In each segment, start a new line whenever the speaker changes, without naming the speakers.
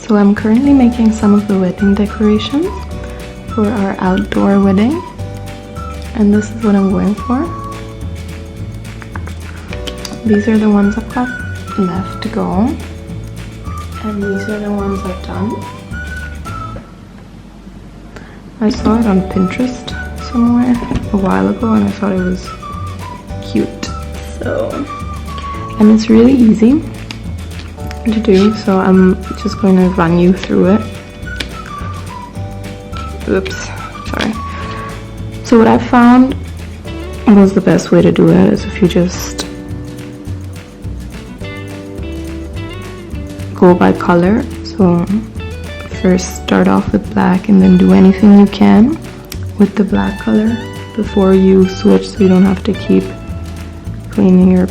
So I'm currently making some of the wedding decorations for our outdoor wedding, and this is what I'm going for. These are the ones I've got left to go, and these are the ones I've done. I saw it on Pinterest somewhere a while ago and I thought it was cute. So, and it's really easy to do, so I'm just going to run you through it. Oops, sorry. So what I found was the best way to do it is if you just go by color. So first start off with black and then do anything you can with the black color before you switch, so you don't have to keep cleaning your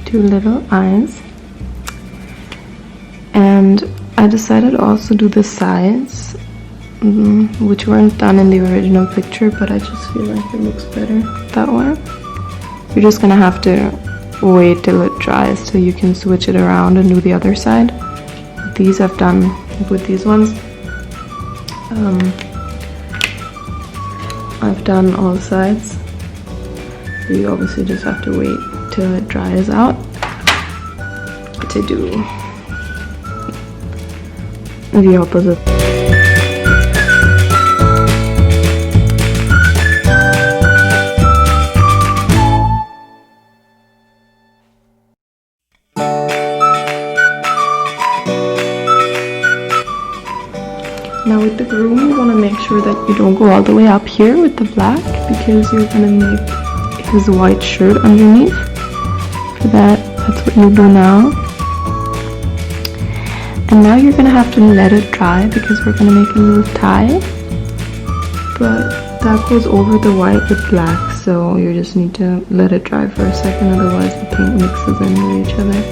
two little eyes. And I decided to also do the sides, which weren't done in the original picture, but I just feel like it looks better that way. You're just gonna have to wait till it dries so you can switch it around and do the other side. With these I've done, with these ones, I've done all sides. So you obviously just have to wait till it dries out to do the opposite. Now with the groom, you want to make sure that you don't go all the way up here with the black, because you're going to make his white shirt underneath. For that, that's what you'll do now. And now you're going to have to let it dry because we're going to make a little tie. But that goes over the white with black, so you just need to let it dry for a second, otherwise the paint mixes in with each other.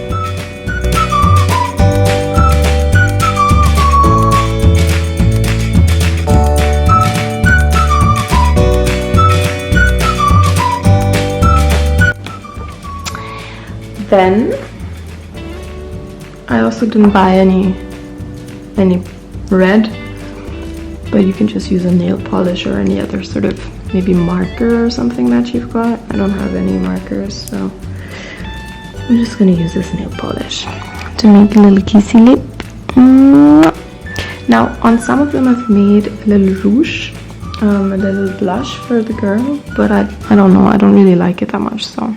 Then I also didn't buy any red, but you can just use a nail polish or any other sort of maybe marker or something that you've got. I don't have any markers, so I'm just gonna use this nail polish to make a little kissy lip. Now on some of them I've made a little rouge, a little blush for the girl, but I don't know, I don't really like it that much, so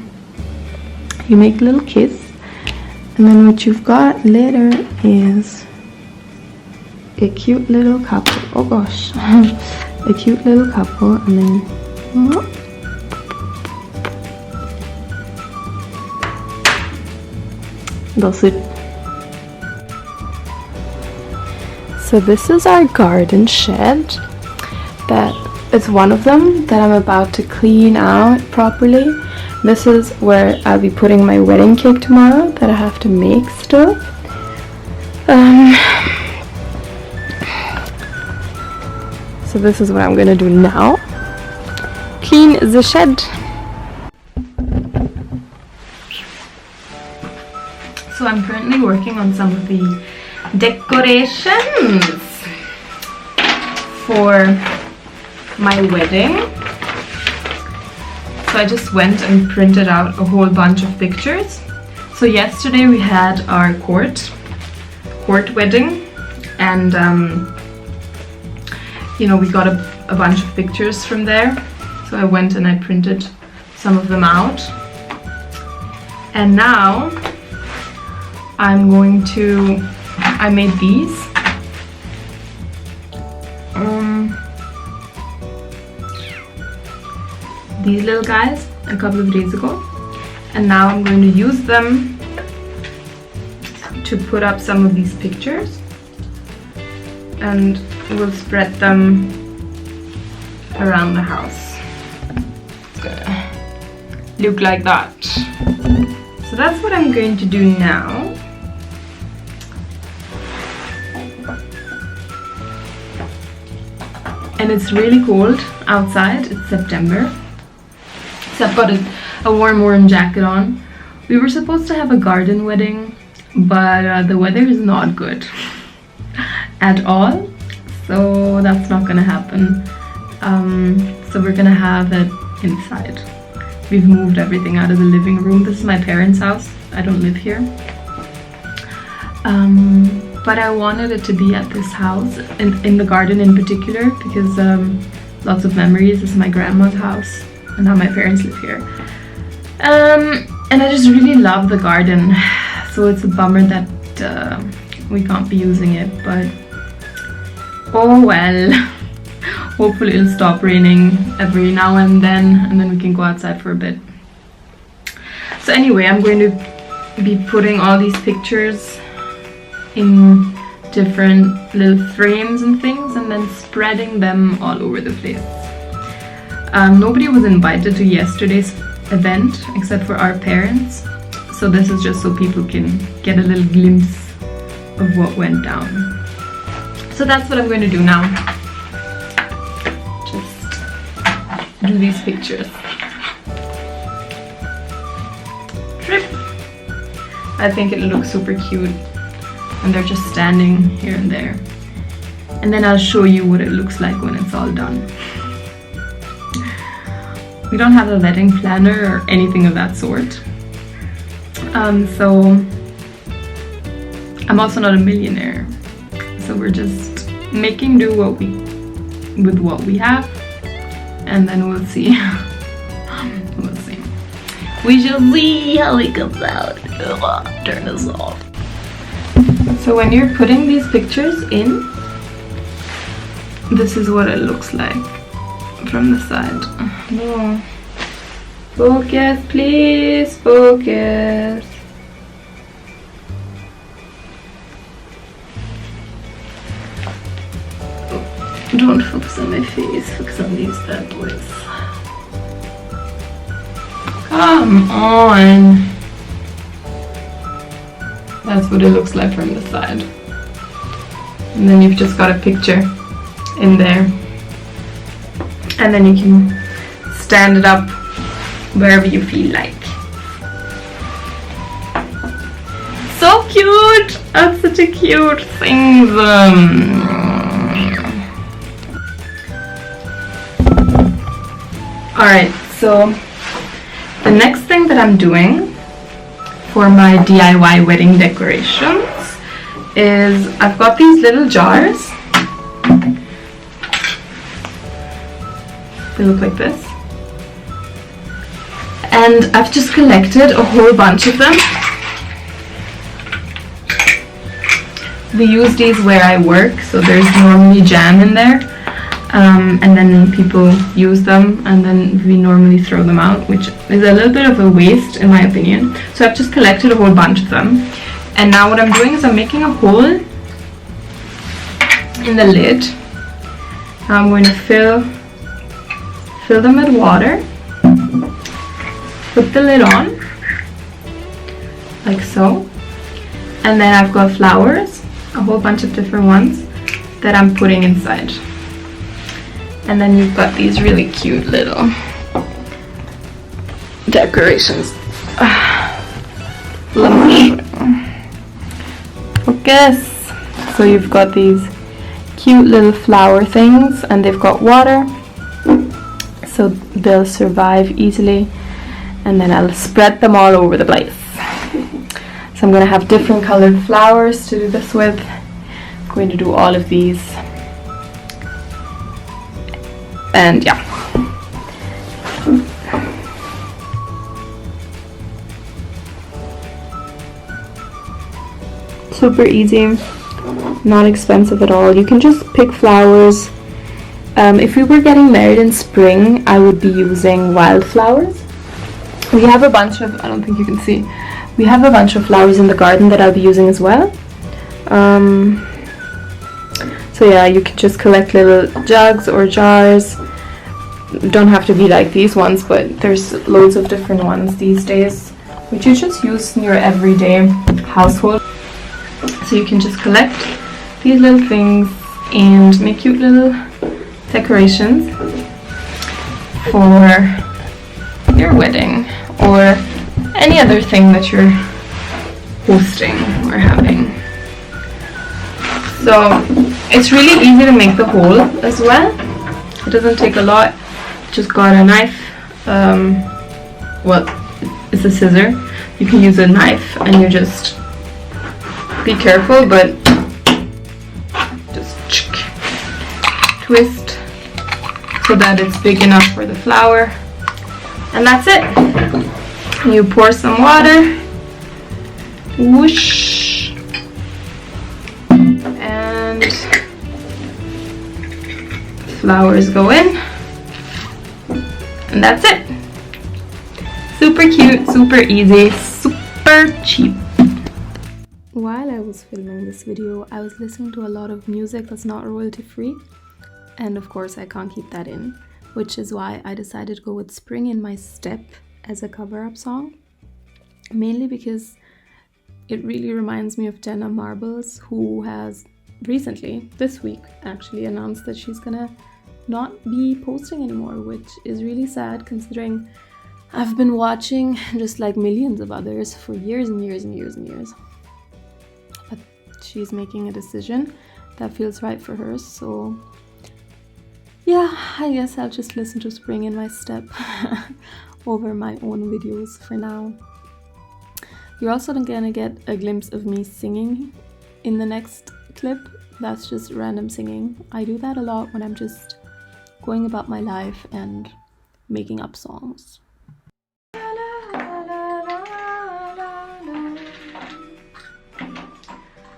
you make a little kiss, and then what you've got later is a cute little couple. Oh gosh, a cute little couple, and then that's it. So this is our garden shed. That is one of them that I'm about to clean out properly. This is where I'll be putting my wedding cake tomorrow that I have to make still. So this is what I'm gonna do now. Clean the shed. So I'm currently working on some of the decorations for my wedding. So I just went and printed out a whole bunch of pictures. So yesterday we had our court wedding, and you know, we got a bunch of pictures from there. So I went and I printed some of them out, and now I made these. These little guys a couple of days ago, and now I'm going to use them to put up some of these pictures, and we'll spread them around the house. It's gonna look like that. So that's what I'm going to do now. and it's really cold outside. It's September, so I've got a warm jacket on. We were supposed to have a garden wedding, but the weather is not good at all, so that's not gonna happen. So we're gonna have it inside. We've moved everything out of the living room. This is my parents' house. I don't live here. But I wanted it to be at this house, in the garden in particular, because lots of memories. This is my grandma's house, and now my parents live here. And I just really love the garden, so it's a bummer that we can't be using it, but oh well. Hopefully it'll stop raining every now and then we can go outside for a bit. So anyway, I'm going to be putting all these pictures in different little frames and things, and then spreading them all over the place. Nobody was invited to yesterday's event except for our parents, so this is just so people can get a little glimpse of what went down. So that's what I'm going to do now. Just do these pictures. Trip. I think it looks super cute, and they're just standing here and there. And then I'll show you what it looks like when it's all done. We don't have a wedding planner or anything of that sort. So I'm also not a millionaire. So we're just making do with what we have, and then we'll see. We'll see. We shall see how it comes out. Turn this off. So when you're putting these pictures in, this is what it looks like from the side. No. Focus, please, focus. Don't focus on my face, focus on these bad boys. Come on. That's what it looks like from the side. And then you've just got a picture in there. And then you can stand it up wherever you feel like. So cute! That's such a cute thing. Alright, so the next thing that I'm doing for my DIY wedding decorations is I've got these little jars. They look like this. And I've just collected a whole bunch of them. We use these where I work, so there's normally jam in there. And then people use them, and then we normally throw them out, which is a little bit of a waste in my opinion. So I've just collected a whole bunch of them. And now what I'm doing is I'm making a hole in the lid. I'm going to fill them with water. Put the lid on, like so. And then I've got flowers, a whole bunch of different ones that I'm putting inside. And then you've got these really cute little decorations. Focus. So you've got these cute little flower things, and they've got water, so they'll survive easily. And then I'll spread them all over the place. So I'm going to have different colored flowers to do this with. I'm going to do all of these. And yeah. Super easy, not expensive at all. You can just pick flowers. If we were getting married in spring, I would be using wildflowers. We have a bunch of, I don't think you can see, we have a bunch of flowers in the garden that I'll be using as well. So yeah, you can just collect little jugs or jars. Don't have to be like these ones, but there's loads of different ones these days which you just use in your everyday household. So you can just collect these little things and make cute little decorations for your wedding or any other thing that you're hosting or having. So it's really easy to make the hole as well. It doesn't take a lot. Just got a knife. Well, it's a scissor. You can use a knife and you just be careful, but just twist so that it's big enough for the flower. And that's it. You pour some water. Whoosh. And flowers go in. And that's it. Super cute, super easy, super cheap. While I was filming this video, I was listening to a lot of music that's not royalty free. And of course I can't keep that in, which is why I decided to go with Spring in My Step as a cover-up song. Mainly because it really reminds me of Jenna Marbles, who has recently, this week actually, announced that she's gonna not be posting anymore, which is really sad considering I've been watching, just like millions of others, for years and years and years and years. But she's making a decision that feels right for her, so yeah, I guess I'll just listen to Spring in My Step over my own videos for now. You're also gonna get a glimpse of me singing in the next clip. That's just random singing. I do that a lot when I'm just going about my life and making up songs.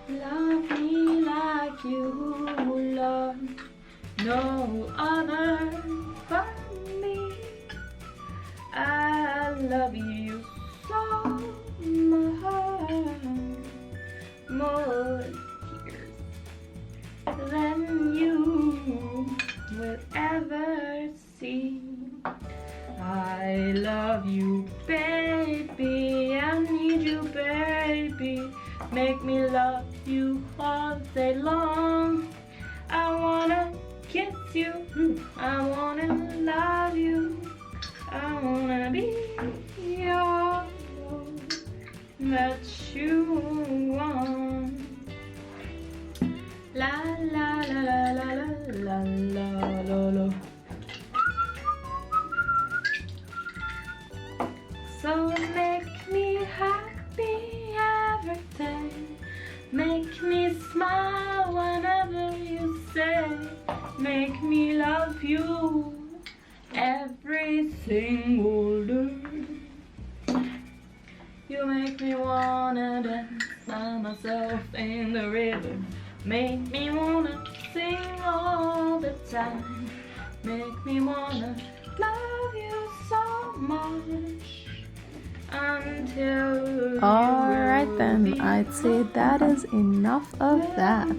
Love me like you love no other but me. I love you so much, more years than you will ever see. I love you, baby, I need you, baby. Make me love you all day long. I wanna kiss you, I wanna love you, I wanna be yours, that you want. La la la la la la la la la. So make me happy every day. Make me smile whenever you say. Make me love you every single day. You make me wanna dance by myself in the river. Make me wanna sing all the time. Make me wanna love you so much. Until alright then, I'd say that is enough of that.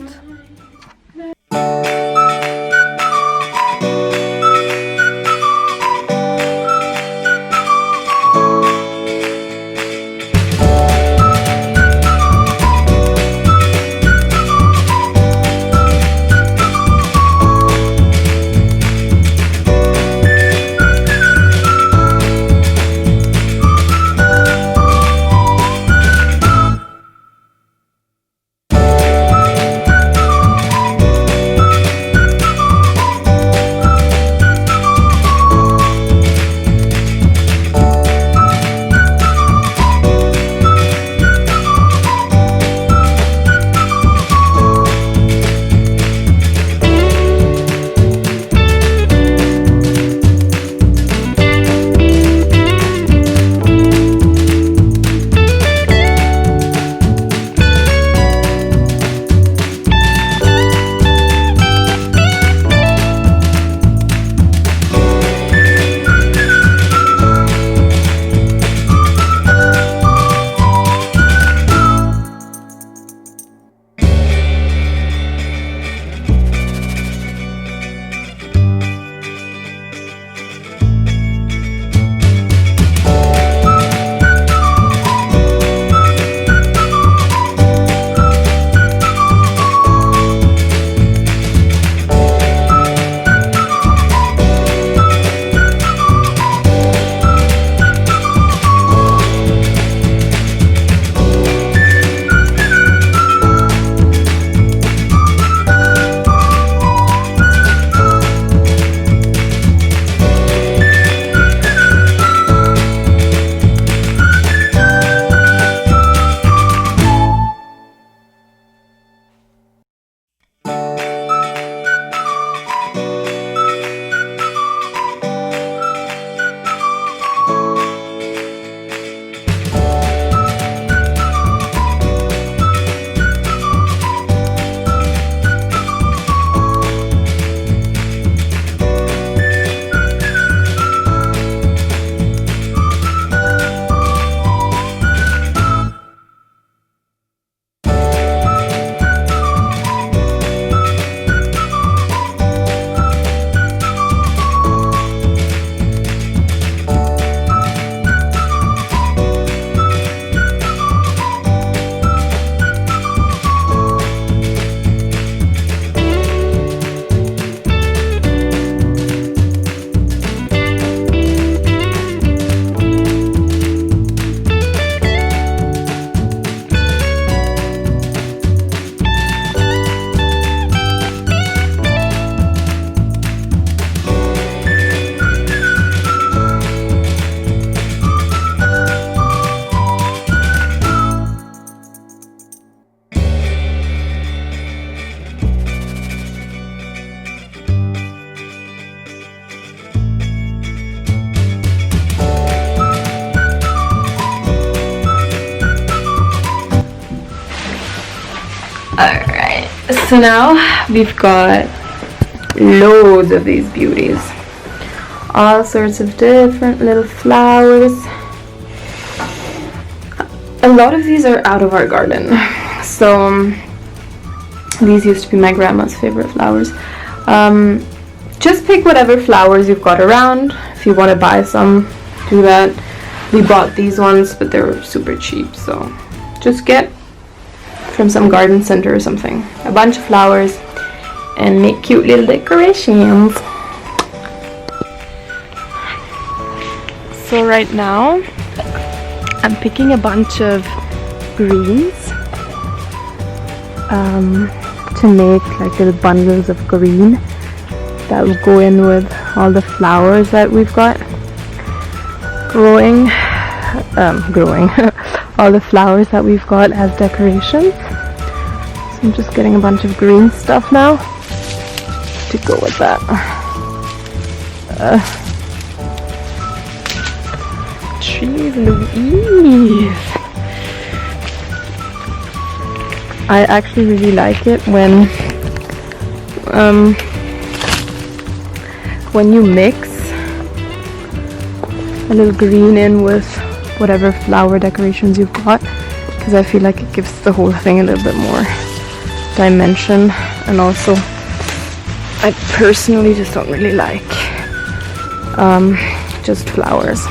Alright, so now we've got loads of these beauties. All sorts of different little flowers. A lot of these are out of our garden. So these used to be my grandma's favorite flowers. Just pick whatever flowers you've got around. If you want to buy some, do that. We bought these ones, but they were super cheap, so just get from some garden center or something a bunch of flowers and make cute little decorations. So right now I'm picking a bunch of greens to make like little bundles of green that will go in with all the flowers that we've got growing all the flowers that we've got as decorations. So I'm just getting a bunch of green stuff now to go with that. Jeez Louise! I actually really like it when you mix a little green in with whatever flower decorations you've got, because I feel like it gives the whole thing a little bit more dimension. And also I personally just don't really like just flowers.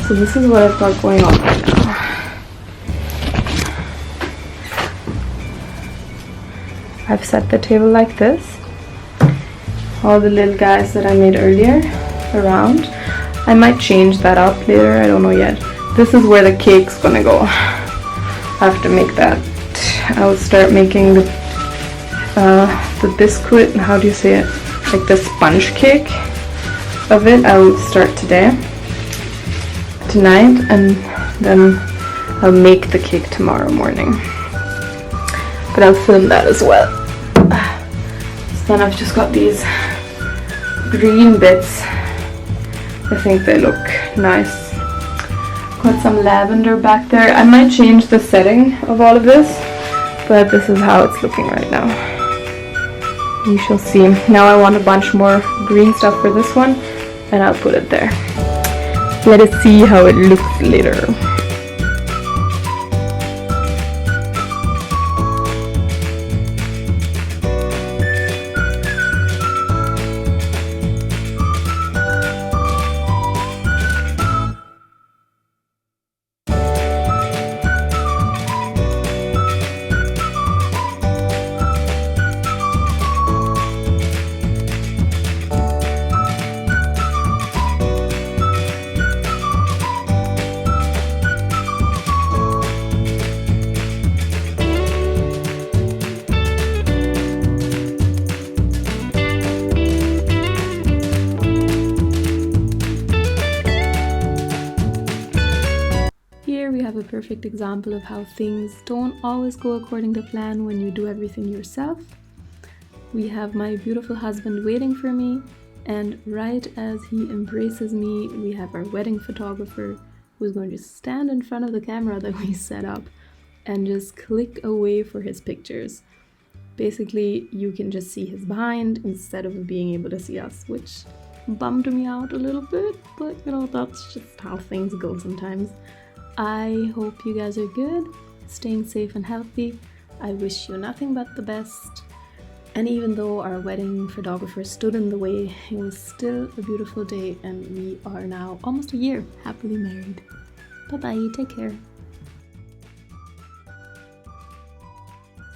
So this is what I've got going on right now. I've set the table like this. All the little guys that I made earlier around. I might change that up later, I don't know yet. This is where the cake's gonna go. I have to make that. I'll start making the biscuit, how do you say it? Like the sponge cake of it. I'll start tonight, and then I'll make the cake tomorrow morning. But I'll film that as well. So then I've just got these green bits. I think they look nice. Got some lavender back there. I might change the setting of all of this, but this is how it's looking right now. You shall see. Now I want a bunch more green stuff for this one, and I'll put it there. Let us see how it looks later. Here we have a perfect example of how things don't always go according to plan when you do everything yourself. We have my beautiful husband waiting for me, and right as he embraces me, we have our wedding photographer who's going to stand in front of the camera that we set up and just click away for his pictures. Basically, you can just see his behind instead of being able to see us, which bummed me out a little bit, but you know, that's just how things go sometimes. I hope you guys are good, staying safe and healthy. I wish you nothing but the best. And even though our wedding photographer stood in the way, it was still a beautiful day, and we are now almost a year happily married. Bye bye, take care.